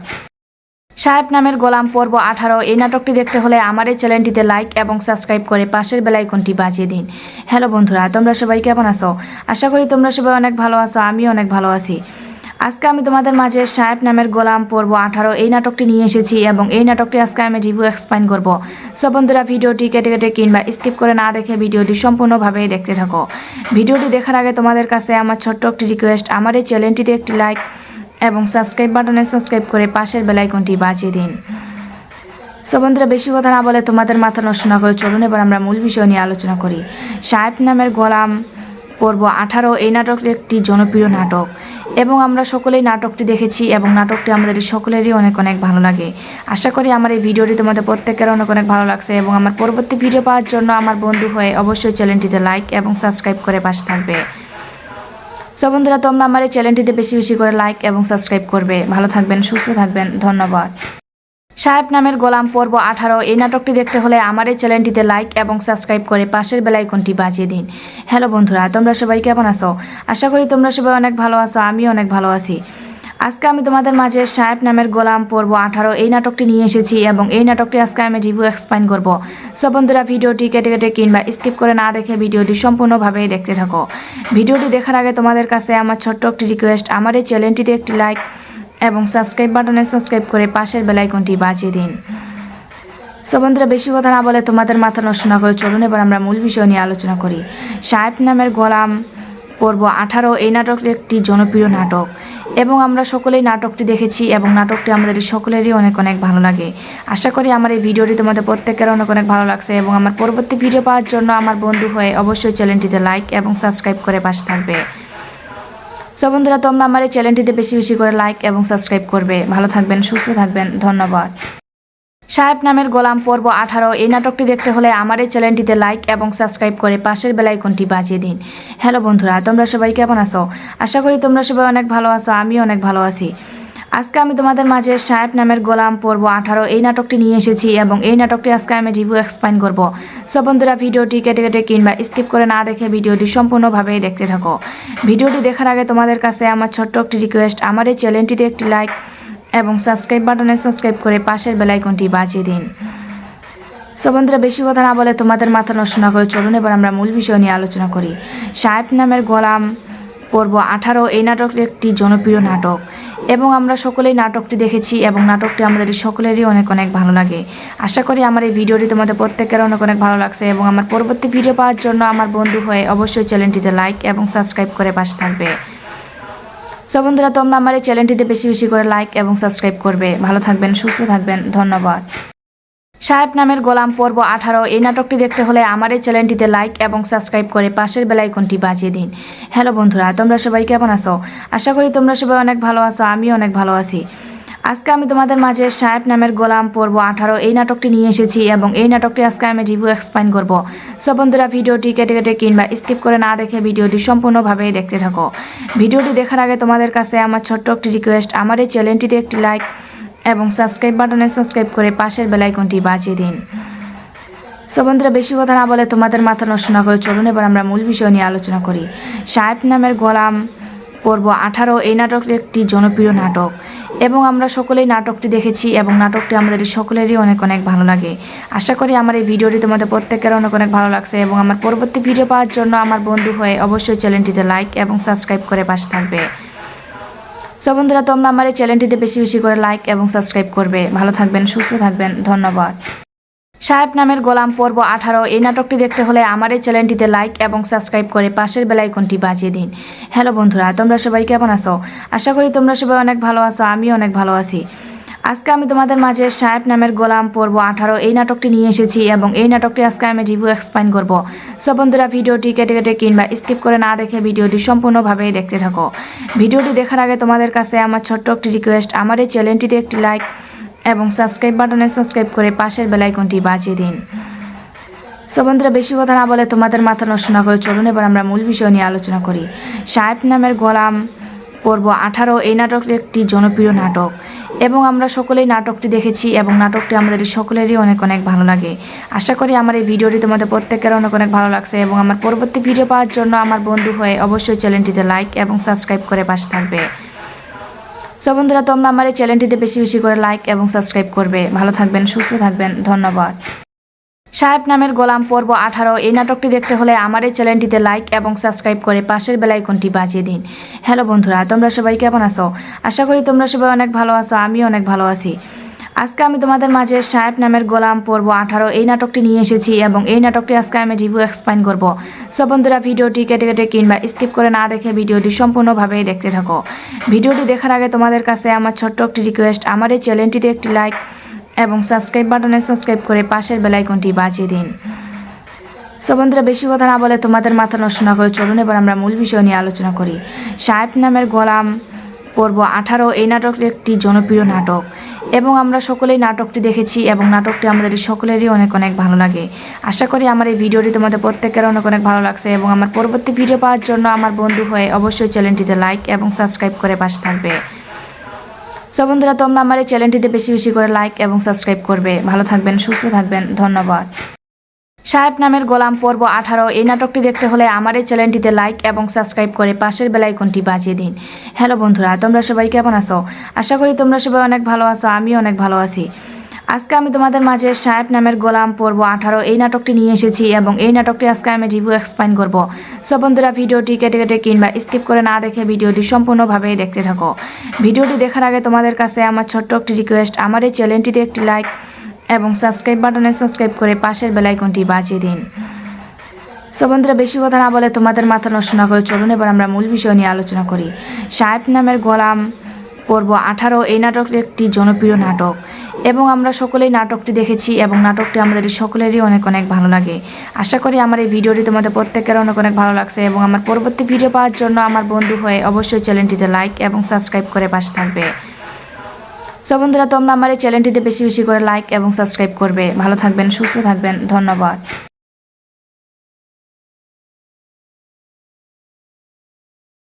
সাহেব নামের গোলাম পর্ব 18 এই নাটকটি দেখতে হলে আমার এই চ্যানেলটিতে লাইক এবং সাবস্ক্রাইব করে পাশের বেল আইকনটি বাজিয়ে দিন। হ্যালো বন্ধুরা, তোমরা সবাই কেমন আছো? আশা করি তোমরা সবাই অনেক ভালো আছো, আমিও অনেক ভালো আছি। আজকে আমি তোমাদের মাঝে সাহেব নামের গোলাম পর্ব 18 এই নাটকটি নিয়ে এসেছি এবং এই নাটকটি আজকে আমি রিভিউ এক্সপ্লেইন করব। সো বন্ধুরা, ভিডিওটি কেটে কেটে কিংবা স্কিপ করে না দেখে ভিডিওটি সম্পূর্ণভাবে দেখতে থাকো। ভিডিওটি দেখার আগে তোমাদের কাছে আমার ছোট্ট একটি রিকোয়েস্ট, আমার এই চ্যানেলটিতে একটি লাইক এবং সাবস্ক্রাইব বাটনে সাবস্ক্রাইব করে পাশের বেল আইকনটি বাজিয়ে দিন। সো বন্ধুরা, বেশি কথা না বলে তোমাদের মাথা নষ্ট না করে চলুন এবার আমরা মূল বিষয় নিয়ে আলোচনা করি। সাহেব নামের গোলাম পর্ব 18 এই নাটকটি একটি জনপ্রিয় নাটক এবং আমরা সকলেই নাটকটি দেখেছি এবং নাটকটি আমাদের সকলেরই অনেক অনেক ভালো লাগে। আশা করি আমার এই ভিডিওটি তোমাদের প্রত্যেকের অনেক অনেক ভালো লাগছে এবং আমার পরবর্তী ভিডিও পাওয়ার জন্য আমার বন্ধু হয়ে অবশ্যই চ্যানেলটিতে লাইক এবং সাবস্ক্রাইব করে পাশে থাকবে। সো বন্ধুরা, তোমরা আমার এই চ্যানেলটিতে বেশি বেশি করে লাইক এবং সাবস্ক্রাইব করবে। ভালো থাকবেন, সুস্থ থাকবেন, ধন্যবাদ। সাহেব নামের গোলাম পর্ব 18 এই নাটকটি দেখতে হলে আমার এই চ্যানেলটিতে লাইক এবং সাবস্ক্রাইব করে পাশের বেল আইকনটি বাজিয়ে দিন। হ্যালো বন্ধুরা, তোমরা সবাই কেমন আছো? আশা করি তোমরা সবাই অনেক ভালো আছো, আমিও অনেক ভালো আছি। আজকে আমি তোমাদের মাঝে সাহেব নামের গোলাম পর্ব 18 এই নাটকটি নিয়ে এসেছি এবং এই নাটকটি আজকে আমি রিভিউ এক্সপ্লেইন করব। সো বন্ধুরা, ভিডিওটি কেটে কেটে কিংবা স্কিপ করে না দেখে ভিডিওটি সম্পূর্ণভাবে দেখতে থাকো। ভিডিওটি দেখার আগে তোমাদের কাছে আমার ছোট্ট একটি রিকোয়েস্ট, আমার এই চ্যানেলটিতে একটি লাইক এবং সাবস্ক্রাইব বাটনে সাবস্ক্রাইব করে পাশের বেল আইকনটি বাজিয়ে দিন। সো বন্ধুরা, বেশি কথা না বলে তোমাদের মাথা নষ্ট না করে চলুন এবার আমরা মূল বিষয় নিয়ে আলোচনা করি। সাহেব নামের গোলাম পর্ব 18 এই নাটকটি একটি জনপ্রিয় নাটক এবং আমরা সকলেই নাটকটি দেখেছি এবং নাটকটি আমাদের সকলেরই অনেক অনেক ভালো লাগে। আশা করি আমার এই ভিডিওটি তোমাদের প্রত্যেকের অনেক অনেক ভালো লাগছে এবং আমার পরবর্তী ভিডিও পাওয়ার জন্য আমার বন্ধু হয়ে অবশ্যই চ্যানেলটিতে লাইক এবং সাবস্ক্রাইব করে পাশে থাকবে। সো বন্ধুরা, তোমরা আমার এই চ্যানেলটিতে বেশি বেশি করে লাইক এবং সাবস্ক্রাইব করবে। ভালো থাকবেন, সুস্থ থাকবেন, ধন্যবাদ। সাহেব নামের গোলাম পর্ব 18 এই নাটকটি দেখতে হলে আমার এই চ্যানেলটিতে লাইক এবং সাবস্ক্রাইব করে পাশের বেল আইকনটি বাজিয়ে দিন। হ্যালো বন্ধুরা, তোমরা সবাই কেমন আছো? আশা করি তোমরা সবাই অনেক ভালো আছো, আমিও অনেক ভালো আছি। আজকে আমি তোমাদের মাঝে সাহেব নামের গোলাম পর্ব 18 এই নাটকটি নিয়ে এসেছি এবং এই নাটকটি আজকে আমি রিভিউ এক্সপ্লেইন করব। সো বন্ধুরা, ভিডিওটি কেটে কেটে কিংবা স্কিপ করে না দেখে ভিডিওটি সম্পূর্ণভাবে দেখতে থাকো। ভিডিওটি দেখার আগে তোমাদের কাছে আমার ছোট্ট একটি রিকোয়েস্ট, আমার এই চ্যানেলটিতে একটি লাইক এবং সাবস্ক্রাইব বাটনে সাবস্ক্রাইব করে পাশের বেল আইকনটি বাজিয়ে দিন। সো বন্ধুরা, বেশি কথা না বলে তোমাদের মাথা নষ্ট না করে চলুন এবার আমরা মূল বিষয় নিয়ে আলোচনা করি। সাহেব নামের গোলাম পর্ব 18 এই নাটকটি একটি জনপ্রিয় নাটক এবং আমরা সকলেই নাটকটি দেখেছি এবং নাটকটি আমাদের সকলেরই অনেক অনেক ভালো লাগে। আশা করি আমার এই ভিডিওটি তোমাদের প্রত্যেকের অনেক অনেক ভালো লাগছে এবং আমার পরবর্তী ভিডিও পাওয়ার জন্য আমার বন্ধু হয়ে অবশ্যই চ্যানেলটিতে লাইক এবং সাবস্ক্রাইব করে পাশে থাকবে। সো বন্ধুরা, তোমরা আমার এই চ্যানেলটিতে বেশি বেশি করে লাইক এবং সাবস্ক্রাইব করবে। ভালো থাকবেন, সুস্থ থাকবেন, ধন্যবাদ। সাহেব নামের গোলাম পর্ব 18 এই নাটকটি দেখতে হলে আমার এই চ্যানেলটিতে লাইক এবং সাবস্ক্রাইব করে পাশের বেল আইকনটি বাজিয়ে দিন। হ্যালো বন্ধুরা, তোমরা সবাই কেমন আছো? আশা করি তোমরা সবাই অনেক ভালো আছো, আমিও অনেক ভালো আছি। আজকে আমি তোমাদের মাঝে সাহেব নামের গোলাম পর্ব 18 এই নাটকটি নিয়ে এসেছি এবং এই নাটকটি আজকে আমি রিভিউ এক্সপ্লেইন করব। সো বন্ধুরা, ভিডিওটি কেটে কেটে কিংবা স্কিপ করে না দেখে ভিডিওটি সম্পূর্ণভাবে দেখতে থাকো। ভিডিওটি দেখার আগে তোমাদের কাছে আমার ছোট্ট একটি রিকোয়েস্ট, আমার এই চ্যানেলটিতে একটি লাইক এবং সাবস্ক্রাইব বাটনে সাবস্ক্রাইব করে পাশের বেল আইকনটি বাজিয়ে দিন। সো বন্ধুরা, বেশি কথা না বলে তোমাদের মাথা নষ্ট না করে চলুন এবার আমরা মূল বিষয় নিয়ে আলোচনা করি। সাহেব নামের গোলাম পর্ব 18 এই নাটকটি একটি জনপ্রিয় নাটক এবং আমরা সকলেই নাটকটি দেখেছি এবং নাটকটি আমাদের সকলেরই অনেক অনেক ভালো লাগে। আশা করি আমার এই ভিডিওটি তোমাদের প্রত্যেকের অনেক অনেক ভালো লাগছে এবং আমার পরবর্তী ভিডিও পাওয়ার জন্য আমার বন্ধু হয়ে অবশ্যই চ্যানেলটিতে লাইক এবং সাবস্ক্রাইব করে পাশে থাকবে। সো বন্ধুরা, তোমরা আমার এই চ্যানেলটিতে বেশি বেশি করে লাইক এবং সাবস্ক্রাইব করবে। ভালো থাকবেন, সুস্থ থাকবেন, ধন্যবাদ। সাহেব নামের গোলাম পর্ব 18 এই নাটকটি দেখতে হলে আমার এই চ্যানেলটিতে লাইক এবং সাবস্ক্রাইব করে পাশের বেল আইকনটি বাজিয়ে দিন। হ্যালো বন্ধুরা, তোমরা সবাই কেমন আছো? আশা করি তোমরা সবাই অনেক ভালো আছো, আমিও অনেক ভালো আছি। আজকে আমি তোমাদের মাঝে সাহেব নামের গোলাম পর্ব 18 এই নাটকটি নিয়ে এসেছি এবং এই নাটকটি আজকে আমি রিভিউ এক্সপ্লেইন করব। সো বন্ধুরা, ভিডিওটি কেটে কেটে কিংবা স্কিপ করে না দেখে ভিডিওটি সম্পূর্ণভাবে দেখতে থাকো। ভিডিওটি দেখার আগে তোমাদের কাছে আমার ছোট্ট একটি রিকোয়েস্ট, আমার এই চ্যানেলটিতে একটি লাইক এবং সাবস্ক্রাইব বাটনে সাবস্ক্রাইব করে পাশের বেল আইকনটি বাজিয়ে দিন। সো বন্ধুরা, বেশি কথা না বলে তোমাদের মাথা নষ্ট না করে চলুন এবার আমরা মূল বিষয় নিয়ে আলোচনা করি। সাহেব নামের গোলাম পর্ব 18 এই নাটকটি একটি জনপ্রিয় নাটক এবং আমরা সকলেই নাটকটি দেখেছি এবং নাটকটি আমাদের সকলেরই অনেক অনেক ভালো লাগে। আশা করি আমার এই ভিডিওটি তোমাদের প্রত্যেকের অনেক অনেক ভালো লাগছে এবং আমার পরবর্তী ভিডিও পাওয়ার জন্য আমার বন্ধু হয়ে অবশ্যই চ্যানেলটিতে লাইক এবং সাবস্ক্রাইব করে পাশে থাকবে। সো বন্ধুরা, তোমরা আমার এই চ্যানেলটিতে বেশি বেশি করে লাইক এবং সাবস্ক্রাইব করবে। ভালো থাকবেন, সুস্থ থাকবেন, ধন্যবাদ। সাহেব নামের গোলাম পর্ব 18 এই নাটকটি দেখতে হলে আমার এই চ্যানেলটিতে লাইক এবং সাবস্ক্রাইব করে পাশের বেল আইকনটি বাজিয়ে দিন। হ্যালো বন্ধুরা, তোমরা সবাই কেমন আছো? আশা করি তোমরা সবাই অনেক ভালো আছো, আমিও অনেক ভালো আছি। আজকে আমি তোমাদের মাঝে সাহেব নামের গোলাম পর্ব 18 এই নাটকটি নিয়ে এসেছি এবং এই নাটকটি আজকে আমি রিভিউ এক্সপ্লেইন করব। সো বন্ধুরা, ভিডিওটি কেটে কেটে কিংবা স্কিপ করে না দেখে ভিডিওটি সম্পূর্ণভাবে দেখতে থাকো। ভিডিওটি দেখার আগে তোমাদের কাছে আমার ছোট্ট একটি রিকোয়েস্ট, আমার এই চ্যানেলটিতে একটি লাইক এবং সাবস্ক্রাইব বাটনে সাবস্ক্রাইব করে পাশের বেল আইকনটি বাজিয়ে দিন। সো বন্ধুরা, বেশি কথা না বলে তোমাদের মাথা নষ্ট না করে চলুন এবার আমরা মূল বিষয় নিয়ে আলোচনা করি। সাহেব নামের গোলাম পর্ব 18 এই নাটকটি একটি জনপ্রিয় নাটক এবং আমরা সকলেই নাটকটি দেখেছি এবং নাটকটি আমাদের সকলেরই অনেক অনেক ভালো লাগে। আশা করি আমার এই ভিডিওটি তোমাদের প্রত্যেকের অনেক অনেক ভালো লাগছে এবং আমার পরবর্তী ভিডিও পাওয়ার জন্য আমার বন্ধু হয়ে অবশ্যই চ্যানেলটিতে লাইক এবং সাবস্ক্রাইব করে পাশে থাকবে। সো বন্ধুরা, তোমরা আমার এই চ্যানেলটিতে বেশি বেশি করে লাইক এবং সাবস্ক্রাইব করবে। ভালো থাকবেন, সুস্থ থাকবেন, ধন্যবাদ। সাহেব নামের গোলাম পর্ব 18 এই নাটকটি দেখতে হলে আমার এই চ্যানেলটিতে লাইক এবং সাবস্ক্রাইব করে পাশের বেল আইকনটি বাজিয়ে দিন। হ্যালো বন্ধুরা, তোমরা সবাই কেমন আছো? আশা করি তোমরা সবাই অনেক ভালো আছো, আমিও অনেক ভালো আছি। আজকে আমি তোমাদের মাঝে সাহেব নামের গোলাম পর্ব 18 এই নাটকটি নিয়ে এসেছি এবং এই নাটকটি আজকে আমি রিভিউ এক্সপ্লেইন করব। সো বন্ধুরা, ভিডিওটি কেটে কেটে কিংবা স্কিপ করে না দেখে ভিডিওটি সম্পূর্ণভাবে দেখতে থাকো। ভিডিওটি দেখার আগে তোমাদের কাছে আমার ছোট্ট একটি রিকোয়েস্ট, আমার এই চ্যানেলটিতে একটি লাইক এবং সাবস্ক্রাইব বাটনে সাবস্ক্রাইব করে পাশের বেল আইকনটি বাজিয়ে দিন। সো বন্ধুরা, বেশি কথা না বলে তোমাদের মাথা নষ্ট না করে চলুন এবার আমরা মূল বিষয় নিয়ে আলোচনা করি। সাহেব নামের গোলাম পর্ব 18 এই নাটকটি একটি জনপ্রিয় নাটক এবং আমরা সকলেই নাটকটি দেখেছি এবং নাটকটি আমাদের সকলেরই অনেক অনেক ভালো লাগে। আশা করি আমার এই ভিডিওটি তোমাদের প্রত্যেকের অনেক অনেক ভালো লাগছে এবং আমার পরবর্তী ভিডিও পাওয়ার জন্য আমার বন্ধু হয়ে অবশ্যই চ্যানেলটিতে লাইক এবং সাবস্ক্রাইব করে পাশে থাকবে। সো বন্ধুরা, তোমরা আমার এই চ্যানেলটিতে বেশি বেশি করে লাইক এবং সাবস্ক্রাইব করবে। ভালো থাকবেন, সুস্থ থাকবেন, ধন্যবাদ।